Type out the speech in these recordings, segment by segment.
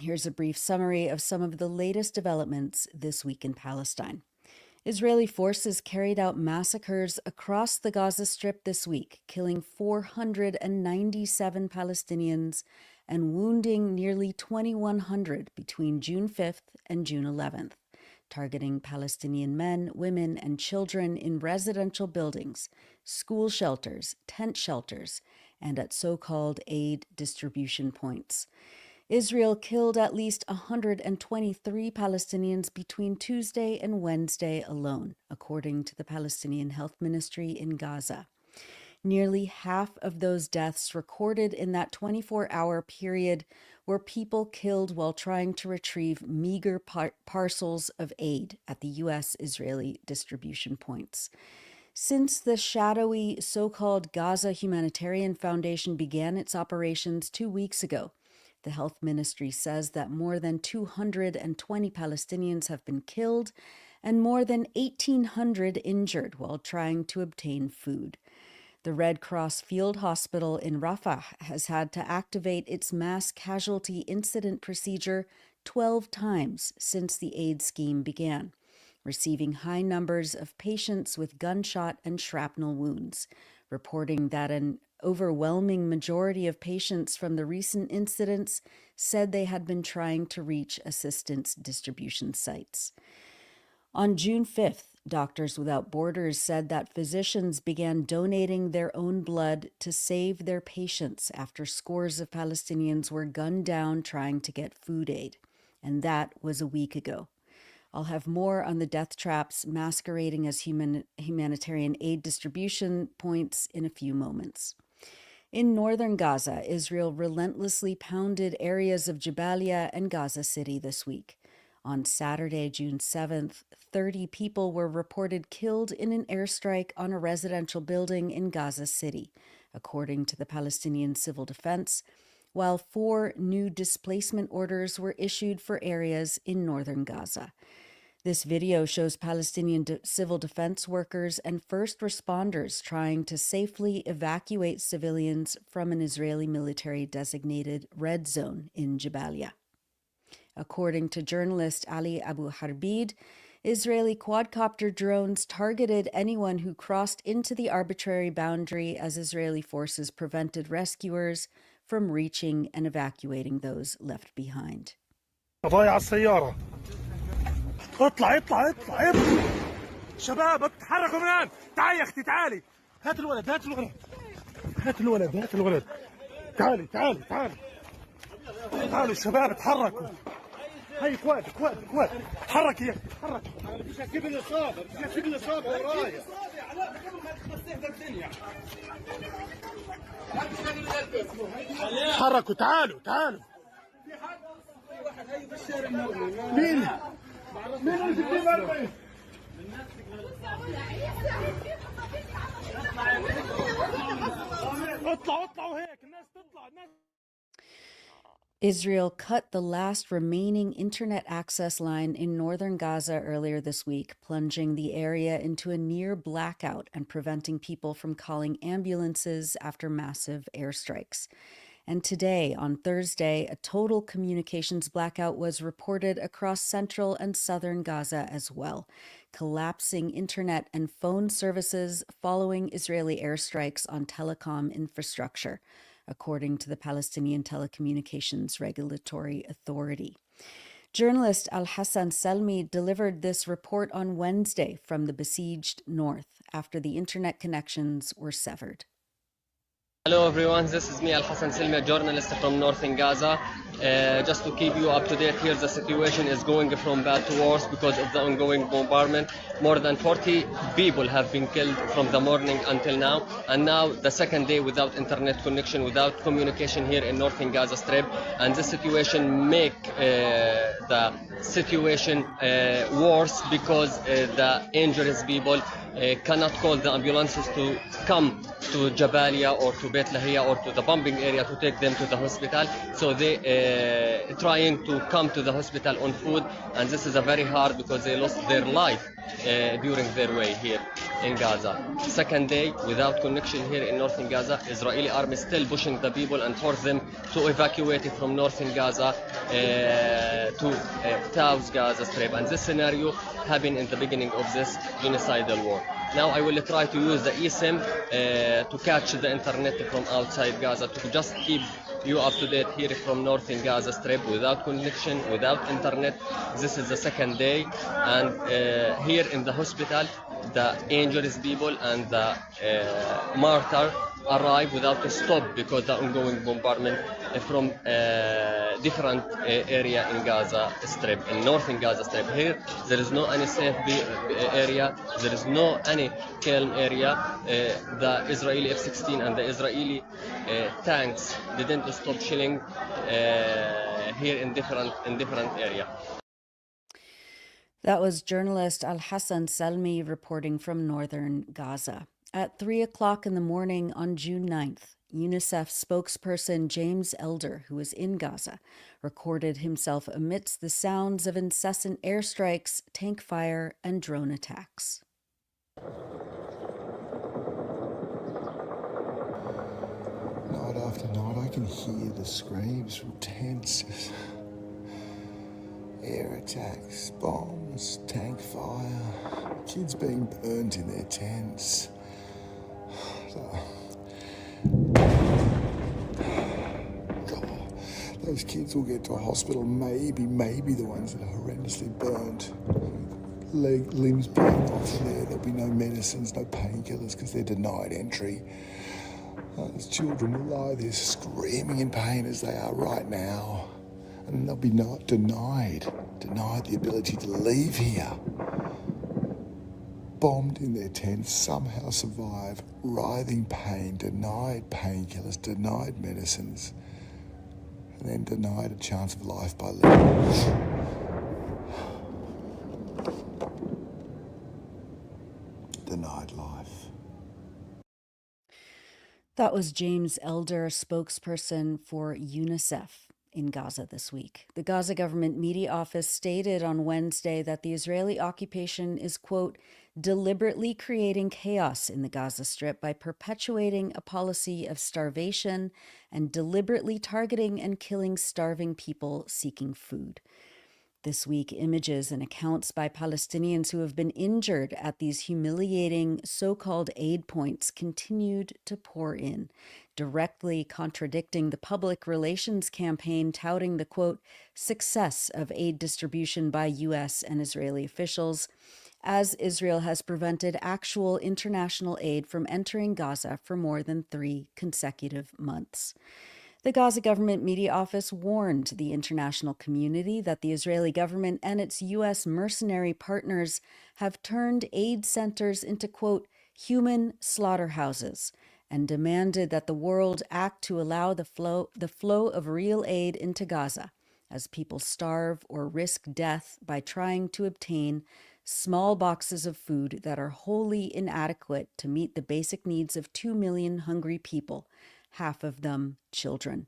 Here's a brief summary of some of the latest developments this week in Palestine. Israeli forces carried out massacres across the Gaza Strip this week, killing 497 Palestinians and wounding nearly 2,100 between June 5th and June 11th, targeting Palestinian men, women, and children in residential buildings, school shelters, tent shelters, and at so-called aid distribution points. Israel killed at least 123 Palestinians between Tuesday and Wednesday alone, according to the Palestinian Health Ministry in Gaza. Nearly half of those deaths recorded in that 24-hour period were people killed while trying to retrieve meager parcels of aid at the U.S.-Israeli distribution points. Since the shadowy so-called Gaza Humanitarian Foundation began its operations 2 weeks ago, the health ministry says that more than 220 Palestinians have been killed and more than 1,800 injured while trying to obtain food. The Red Cross Field Hospital in Rafah has had to activate its mass casualty incident procedure 12 times since the aid scheme began, receiving high numbers of patients with gunshot and shrapnel wounds, reporting that an overwhelming majority of patients from the recent incidents said they had been trying to reach assistance distribution sites. On June 5th, Doctors Without Borders said that physicians began donating their own blood to save their patients after scores of Palestinians were gunned down trying to get food aid. And that was a week ago. I'll have more on the death traps masquerading as humanitarian aid distribution points in a few moments. In northern Gaza, Israel relentlessly pounded areas of Jabalia and Gaza City this week. On Saturday, June 7th, 30 people were reported killed in an airstrike on a residential building in Gaza City, according to the Palestinian Civil Defense, while 4 new displacement orders were issued for areas in northern Gaza. This video shows Palestinian civil defense workers and first responders trying to safely evacuate civilians from an Israeli military-designated red zone in Jabalia. According to journalist Ali Abu Harbid, Israeli quadcopter drones targeted anyone who crossed into the arbitrary boundary as Israeli forces prevented rescuers from reaching and evacuating those left behind. اطلع اطلع اطلع اطلع شباب اتحركوا من الان تعالي يا اختي تعالي هات الولد هات الولد هات الولد هات الولد تعالي تعالي تعالي تعالوا الشباب اتحركوا هاي اخواتك اخواتك اخواتك تحركي يا اختي تحركي مش هتجيب الاصابه مش هتجيب الاصابه ورايا تحركوا تعالوا تعالوا مين Israel cut the last remaining internet access line in northern Gaza earlier this week, plunging the area into a near blackout and preventing people from calling ambulances after massive airstrikes. And today, on Thursday, a total communications blackout was reported across central and southern Gaza as well, collapsing internet and phone services following Israeli airstrikes on telecom infrastructure, according to the Palestinian Telecommunications Regulatory Authority. Journalist Al-Hassan Salmi delivered this report on Wednesday from the besieged north after the internet connections were severed. Hello everyone, this is me Al-Hassan Salmi, a journalist from northern Gaza. Just to keep you up to date here, the situation is going from bad to worse because of the ongoing bombardment. More than 40 people have been killed from the morning until now, and now the second day without internet connection, without communication here in northern Gaza Strip, and this situation make the situation worse because the injured people cannot call the ambulances to come to Jabalia or to Beit Lahia or to the bombing area to take them to the hospital. So they trying to come to the hospital on foot, and this is a very hard because they lost their life during their way here. in Gaza. Second day without connection here in northern Gaza. Israeli army still pushing the people and force them to evacuate from northern Gaza to 𝐓𝐡𝐞 Gaza Strip. And this scenario happened in the beginning of this genocidal war. Now I will try to use the eSIM to catch the internet from outside Gaza to just keep you up to date here from northern Gaza Strip without connection, without internet. This is the second day, and here in the hospital, the injured people and the martyr arrive without a stop because the ongoing bombardment from different area in Gaza Strip, in northern Gaza Strip. Here, there is no any safe area, there is no any calm area. The Israeli F-16 and the Israeli tanks didn't stop shelling here in different area. That was journalist Al-Hassan Salmi reporting from northern Gaza. At 3 o'clock in the morning on June 9th, UNICEF spokesperson James Elder, who was in Gaza, recorded himself amidst the sounds of incessant airstrikes, tank fire, and drone attacks. Night after night, I can hear the screams from tents. Air attacks, bombs, tank fire, kids being burnt in their tents. God, those kids will get to a hospital, maybe the ones that are horrendously burnt. Limbs blown off there, there'll be no medicines, no painkillers because they're denied entry. Those children will lie there screaming in pain as they are right now. And they'll be denied the ability to leave here. Bombed in their tents, somehow survive, writhing pain, denied painkillers, denied medicines, and then denied a chance of life by living. Denied life. That was James Elder, spokesperson for UNICEF in Gaza this week. The Gaza government media office stated on Wednesday that the Israeli occupation is, quote, deliberately creating chaos in the Gaza Strip by perpetuating a policy of starvation and deliberately targeting and killing starving people seeking food. This week, images and accounts by Palestinians who have been injured at these humiliating so-called aid points continued to pour in, directly contradicting the public relations campaign touting the, quote, success of aid distribution by U.S. and Israeli officials, as Israel has prevented actual international aid from entering Gaza for more than 3 consecutive months. The Gaza government media office warned the international community that the Israeli government and its U.S. mercenary partners have turned aid centers into, quote, human slaughterhouses, and demanded that the world act to allow the flow of real aid into Gaza as people starve or risk death by trying to obtain small boxes of food that are wholly inadequate to meet the basic needs of 2 million hungry people, half of them children.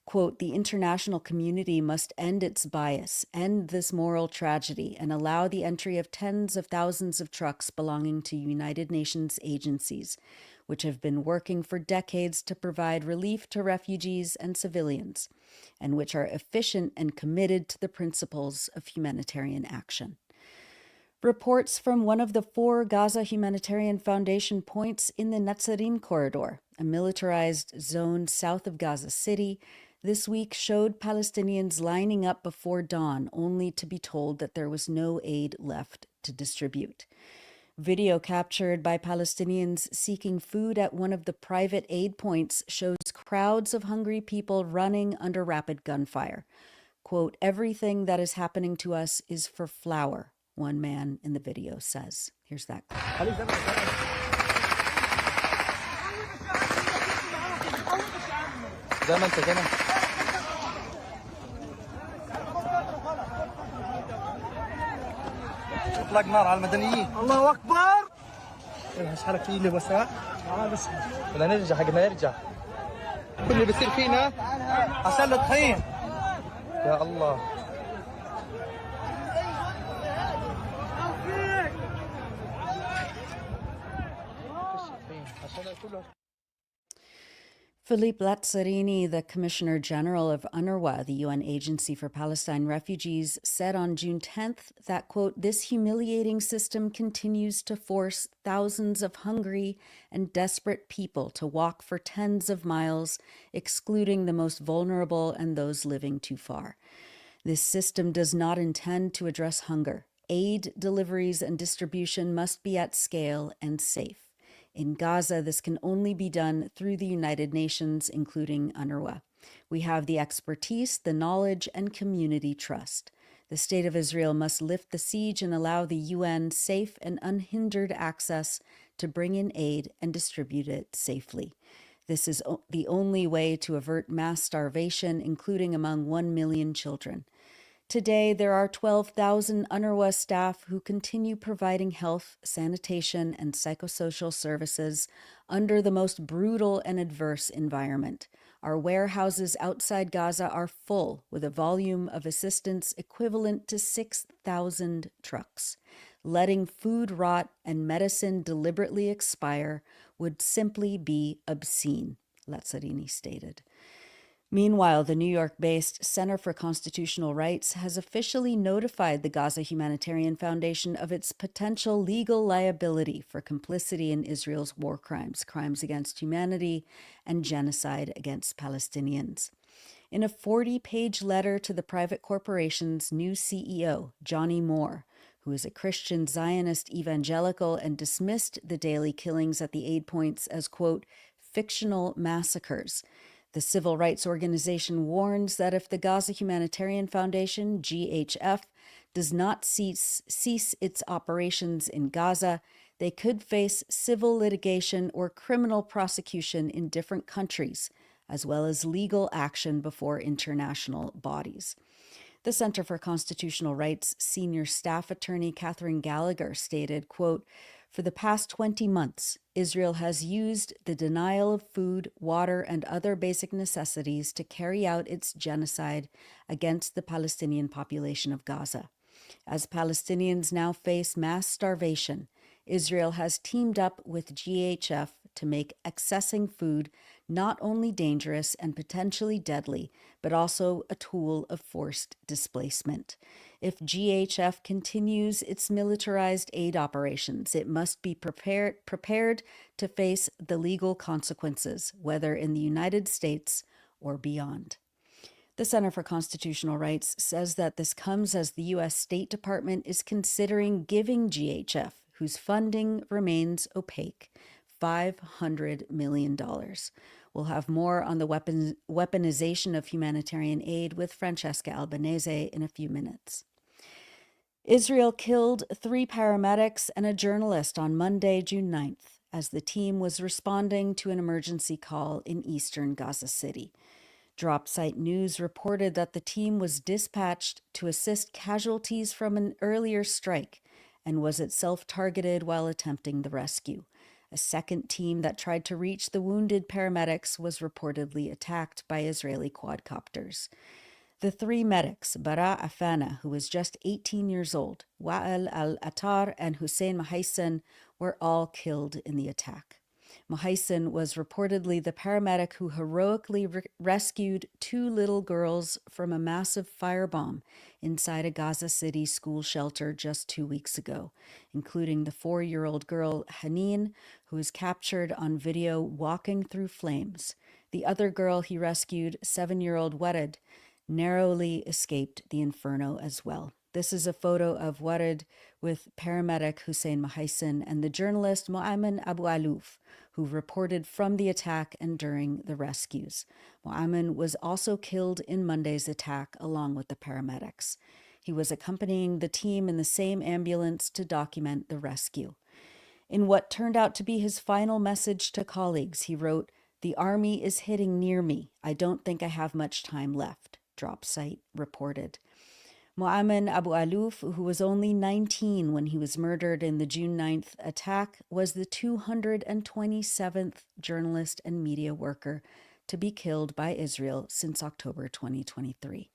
Quote, the international community must end its bias, end this moral tragedy, and allow the entry of tens of thousands of trucks belonging to United Nations agencies, which have been working for decades to provide relief to refugees and civilians, and which are efficient and committed to the principles of humanitarian action. Reports from one of the 4 Gaza Humanitarian Foundation points in the Netzarim corridor, a militarized zone south of Gaza City, this week showed Palestinians lining up before dawn only to be told that there was no aid left to distribute. Video captured by Palestinians seeking food at one of the private aid points shows crowds of hungry people running under rapid gunfire. Quote, everything that is happening to us is for flour, one man in the video says. Here's that. اطلق نار على المدنيين. الله اكبر. ايش حالك في لبساء؟ بس بدنا نرجع حقنا نرجع. كل اللي بيصير فينا عشان الطحين. يا الله. Philippe Lazzarini, the Commissioner General of UNRWA, the UN Agency for Palestine Refugees, said on June 10th that, quote, "this humiliating system continues to force thousands of hungry and desperate people to walk for tens of miles, excluding the most vulnerable and those living too far. This system does not intend to address hunger. Aid deliveries and distribution must be at scale and safe. In Gaza, this can only be done through the United Nations, including UNRWA. We have the expertise, the knowledge, and community trust. The State of Israel must lift the siege and allow the UN safe and unhindered access to bring in aid and distribute it safely. This is the only way to avert mass starvation, including among 1 million children. Today, there are 12,000 UNRWA staff who continue providing health, sanitation, and psychosocial services under the most brutal and adverse environment. Our warehouses outside Gaza are full, with a volume of assistance equivalent to 6,000 trucks. Letting food rot and medicine deliberately expire would simply be obscene, Lazzarini stated. Meanwhile, the New York-based Center for Constitutional Rights has officially notified the Gaza Humanitarian Foundation of its potential legal liability for complicity in Israel's war crimes, crimes against humanity, and genocide against Palestinians. In a 40-page letter to the private corporation's new CEO, Johnny Moore, who is a Christian Zionist evangelical and dismissed the daily killings at the aid points as, quote, fictional massacres, the civil rights organization warns that if the Gaza Humanitarian Foundation, GHF, does not cease its operations in Gaza, they could face civil litigation or criminal prosecution in different countries, as well as legal action before international bodies. The Center for Constitutional Rights senior staff attorney Catherine Gallagher stated, quote, "For the past 20 months, Israel has used the denial of food, water, and other basic necessities to carry out its genocide against the Palestinian population of Gaza. As Palestinians now face mass starvation, Israel has teamed up with GHF to make accessing food not only dangerous and potentially deadly, but also a tool of forced displacement. If GHF continues its militarized aid operations, it must be prepared to face the legal consequences, whether in the United States or beyond." The Center for Constitutional Rights says that this comes as the U.S. State Department is considering giving GHF, whose funding remains opaque, $500 million. We'll have more on the weaponization of humanitarian aid with Francesca Albanese in a few minutes. Israel killed 3 paramedics and a journalist on Monday, June 9th, as the team was responding to an emergency call in eastern Gaza City. Dropsite News reported that the team was dispatched to assist casualties from an earlier strike and was itself targeted while attempting the rescue. A second team that tried to reach the wounded paramedics was reportedly attacked by Israeli quadcopters. The 3 medics, Bara Afana, who was just 18 years old, Wael al-Attar, and Hussein Mahaysan, were all killed in the attack. Mahaysan was reportedly the paramedic who heroically rescued 2 little girls from a massive firebomb inside a Gaza City school shelter just 2 weeks ago, including the 4-year-old girl Haneen, who was captured on video walking through flames. The other girl he rescued, 7-year-old Warid, narrowly escaped the inferno as well. This is a photo of Warid with paramedic Hussein Mahaysan and the journalist Mu'amin Abu Alouf, who reported from the attack and during the rescues. Mu'amin was also killed in Monday's attack along with the paramedics. He was accompanying the team in the same ambulance to document the rescue. In what turned out to be his final message to colleagues, he wrote, "The army is hitting near me. I don't think I have much time left," Dropsite reported. Mu'amin Abu Alouf, who was only 19 when he was murdered in the June 9th attack, was the 227th journalist and media worker to be killed by Israel since October 2023.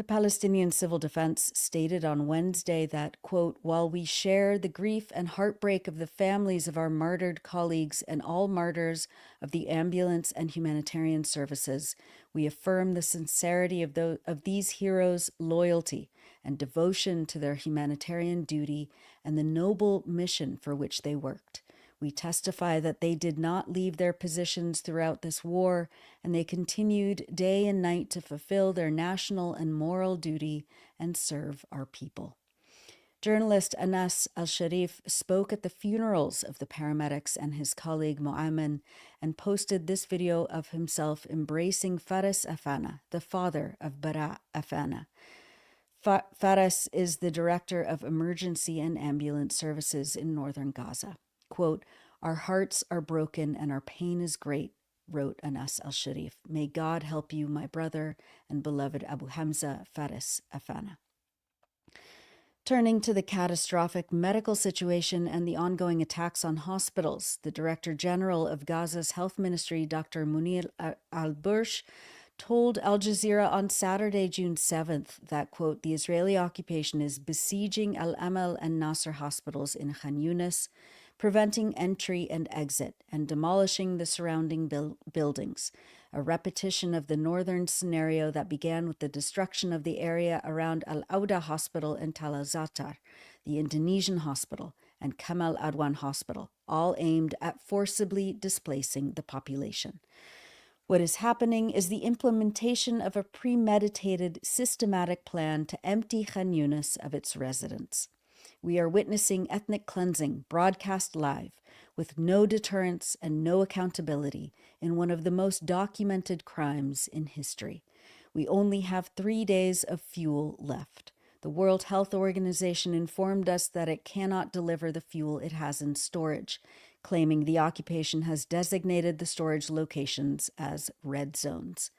The Palestinian Civil Defense stated on Wednesday that, quote, while we share the grief and heartbreak of the families of our martyred colleagues and all martyrs of the ambulance and humanitarian services, we affirm the sincerity of these heroes' loyalty and devotion to their humanitarian duty and the noble mission for which they worked. We testify that they did not leave their positions throughout this war, and they continued day and night to fulfill their national and moral duty and serve our people. Journalist Anas Al-Sharif spoke at the funerals of the paramedics and his colleague Mu'amin and posted this video of himself embracing Faris Afana, the father of Bara Afana. Faris is the director of emergency and ambulance services in northern Gaza. Quote, our hearts are broken and our pain is great, wrote Anas Al-Sharif. May God help you, my brother and beloved Abu Hamza Faris Afana. Turning to the catastrophic medical situation and the ongoing attacks on hospitals, the Director General of Gaza's Health Ministry, Dr. Munir al-Bursh, told Al Jazeera on Saturday, June 7th, that, quote, the Israeli occupation is besieging Al-Amal and Nasser hospitals in Khan Yunis, preventing entry and exit, and demolishing the surrounding buildings, a repetition of the northern scenario that began with the destruction of the area around Al-Auda Hospital and Tal al-Zatar, the Indonesian hospital, and Kamal Adwan Hospital, all aimed at forcibly displacing the population. What is happening is the implementation of a premeditated, systematic plan to empty Khan Yunis of its residents. We are witnessing ethnic cleansing broadcast live with no deterrence and no accountability in one of the most documented crimes in history. We only have 3 days of fuel left. The World Health Organization informed us that it cannot deliver the fuel it has in storage, claiming the occupation has designated the storage locations as red zones.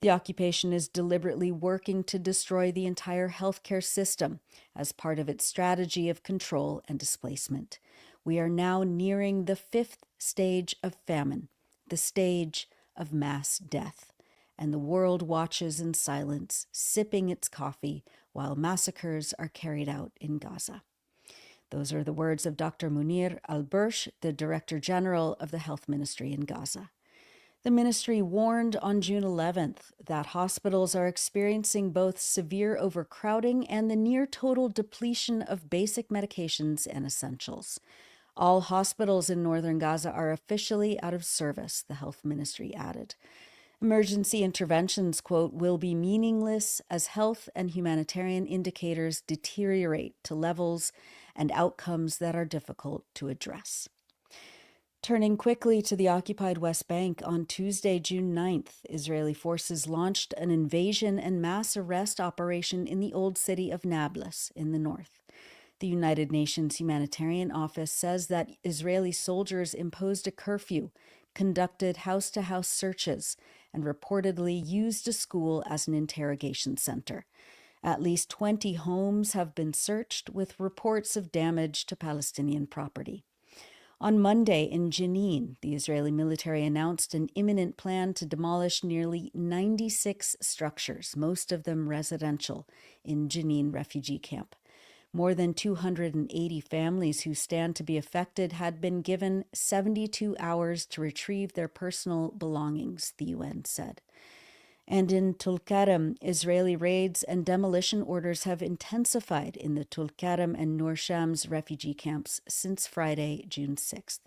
The occupation is deliberately working to destroy the entire healthcare system as part of its strategy of control and displacement. We are now nearing the 5th stage of famine, the stage of mass death, and the world watches in silence, sipping its coffee while massacres are carried out in Gaza. Those are the words of Dr. Munir al-Bursh, the Director General of the Health Ministry in Gaza. The ministry warned on June 11th that hospitals are experiencing both severe overcrowding and the near-total depletion of basic medications and essentials. All hospitals in northern Gaza are officially out of service, the health ministry added. Emergency interventions, quote, will be meaningless as health and humanitarian indicators deteriorate to levels and outcomes that are difficult to address. Turning quickly to the occupied West Bank, on Tuesday, June 9th, Israeli forces launched an invasion and mass arrest operation in the old city of Nablus in the north. The United Nations Humanitarian Office says that Israeli soldiers imposed a curfew, conducted house-to-house searches, and reportedly used a school as an interrogation center. At least 20 homes have been searched, with reports of damage to Palestinian property. On Monday in Jenin, the Israeli military announced an imminent plan to demolish nearly 96 structures, most of them residential, in Jenin refugee camp. More than 280 families who stand to be affected had been given 72 hours to retrieve their personal belongings, the UN said. And in Tulkarem, Israeli raids and demolition orders have intensified in the Tulkarem and Nur Shams refugee camps since Friday, June 6th.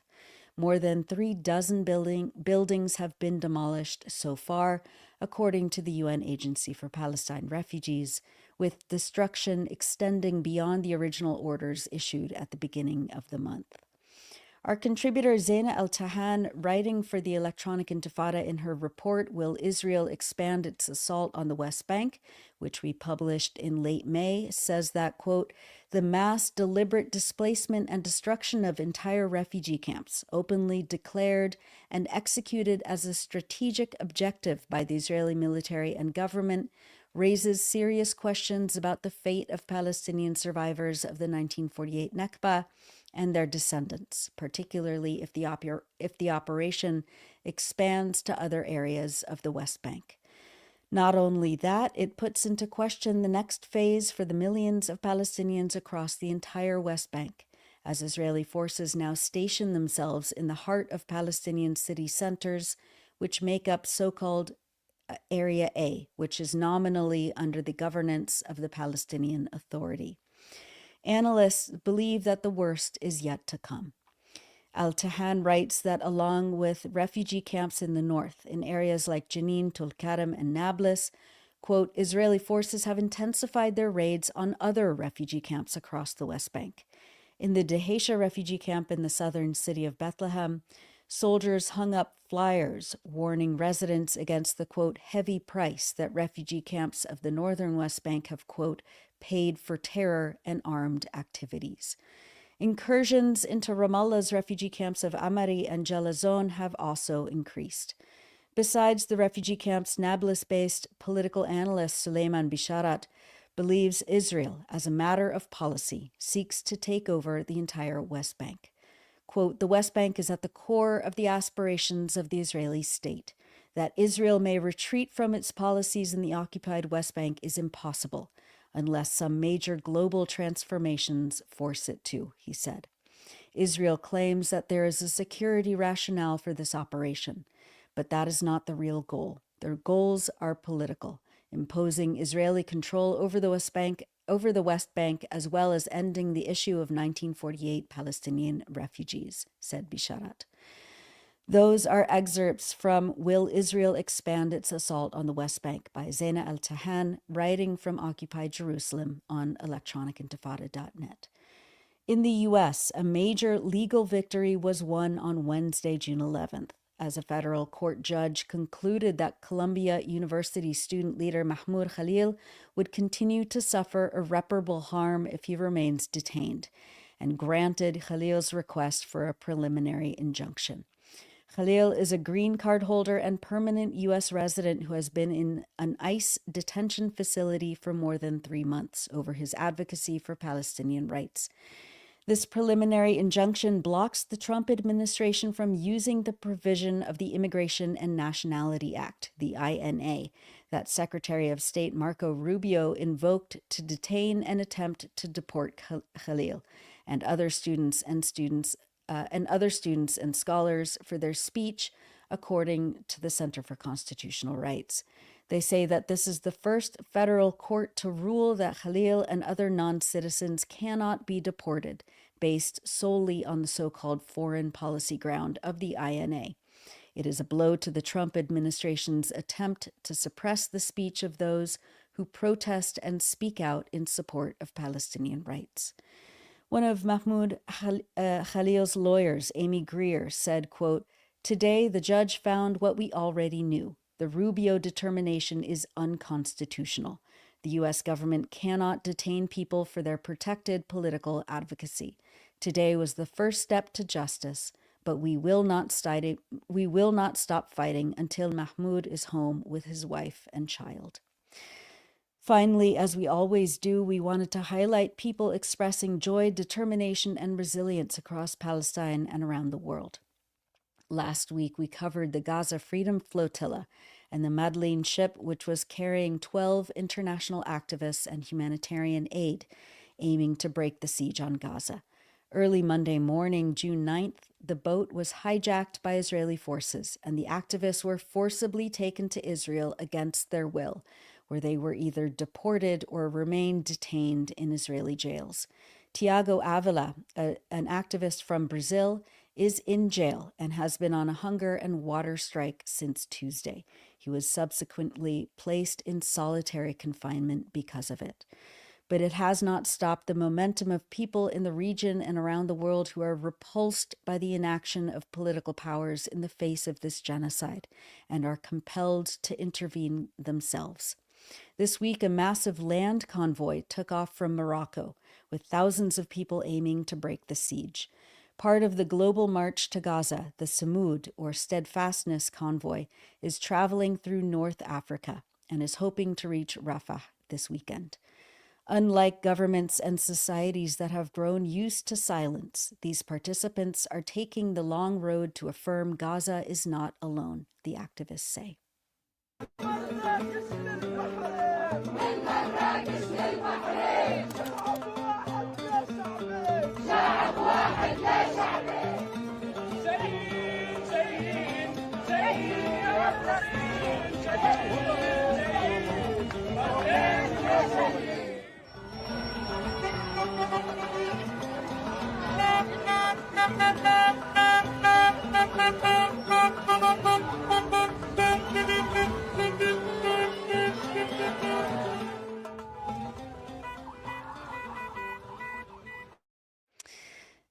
More than 36 buildings have been demolished so far, according to the UN Agency for Palestine Refugees, with destruction extending beyond the original orders issued at the beginning of the month. Our contributor Zaina El-Tahan, writing for the Electronic Intifada in her report, Will Israel Expand Its Assault on the West Bank?, which we published in late May, says that, quote, the mass deliberate displacement and destruction of entire refugee camps, openly declared and executed as a strategic objective by the Israeli military and government, raises serious questions about the fate of Palestinian survivors of the 1948 Nakba and their descendants, particularly if the operation expands to other areas of the West Bank. Not only that, it puts into question the next phase for the millions of Palestinians across the entire West Bank, as Israeli forces now station themselves in the heart of Palestinian city centers, which make up so-called Area A, which is nominally under the governance of the Palestinian Authority. Analysts believe that the worst is yet to come. 𝐓𝐡𝐞 writes that along with refugee camps in the north, in areas like Jenin, Tulkarem, and Nablus, quote, Israeli forces have intensified their raids on other refugee camps across the West Bank. In the Dheisheh refugee camp in the southern city of Bethlehem, soldiers hung up flyers warning residents against the, quote, heavy price that refugee camps of the northern West Bank have, quote, paid for terror and armed activities. Incursions into Ramallah's refugee camps of Amari and Jalazon have also increased. Besides the refugee camps, Nablus-based political analyst Suleiman Bisharat believes Israel, as a matter of policy, seeks to take over the entire West Bank. Quote, the West Bank is at the core of the aspirations of the Israeli state. That Israel may retreat from its policies in the occupied West Bank is impossible, unless some major global transformations force it to, he said. Israel claims that there is a security rationale for this operation, but that is not the real goal. Their goals are political, imposing Israeli control over the West Bank, as well as ending the issue of 1948 Palestinian refugees, said Bisharat. Those are excerpts from Will Israel Expand Its Assault on the West Bank by Zeina 𝐓𝐡𝐞, writing from Occupied Jerusalem on electronicintifada.net. In the U.S., a major legal victory was won on Wednesday, June 11th, as a federal court judge concluded that Columbia University student leader Mahmoud Khalil would continue to suffer irreparable harm if he remains detained, and granted Khalil's request for a preliminary injunction. Khalil is a green card holder and permanent U.S. resident who has been in an ICE detention facility for more than 3 months over his advocacy for Palestinian rights. This preliminary injunction blocks the Trump administration from using the provision of the Immigration and Nationality Act, the INA, that Secretary of State Marco Rubio invoked to detain and attempt to deport Khalil and other students and scholars for their speech, according to the Center for Constitutional Rights. They say that this is the first federal court to rule that Khalil and other non-citizens cannot be deported based solely on the so-called foreign policy ground of the INA. It is a blow to the Trump administration's attempt to suppress the speech of those who protest and speak out in support of Palestinian rights. One of Mahmoud Khalil's lawyers, Amy Greer, said, quote, today the judge found what we already knew. The Rubio determination is unconstitutional. The U.S. government cannot detain people for their protected political advocacy. Today was the first step to justice, but we will not stop fighting until Mahmoud is home with his wife and child. Finally, as we always do, we wanted to highlight people expressing joy, determination, and resilience across Palestine and around the world. Last week, we covered the Gaza Freedom Flotilla and the Madeleine ship, which was carrying 12 international activists and humanitarian aid, aiming to break the siege on Gaza. Early Monday morning, June 9th, the boat was hijacked by Israeli forces, and the activists were forcibly taken to Israel against their will, where they were either deported or remained detained in Israeli jails. Tiago Avila, an activist from Brazil, is in jail and has been on a hunger and water strike since Tuesday. He was subsequently placed in solitary confinement because of it. But it has not stopped the momentum of people in the region and around the world who are repulsed by the inaction of political powers in the face of this genocide and are compelled to intervene themselves. This week, a massive land convoy took off from Morocco, with thousands of people aiming to break the siege. Part of the global march to Gaza, the Samud, or Steadfastness Convoy, is traveling through North Africa and is hoping to reach Rafah this weekend. Unlike governments and societies that have grown used to silence, these participants are taking the long road to affirm Gaza is not alone, the activists say.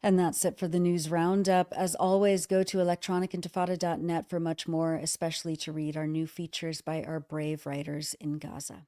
And that's it for the news roundup. As always, go to electronicintifada.net for much more, especially to read our new features by our brave writers in Gaza.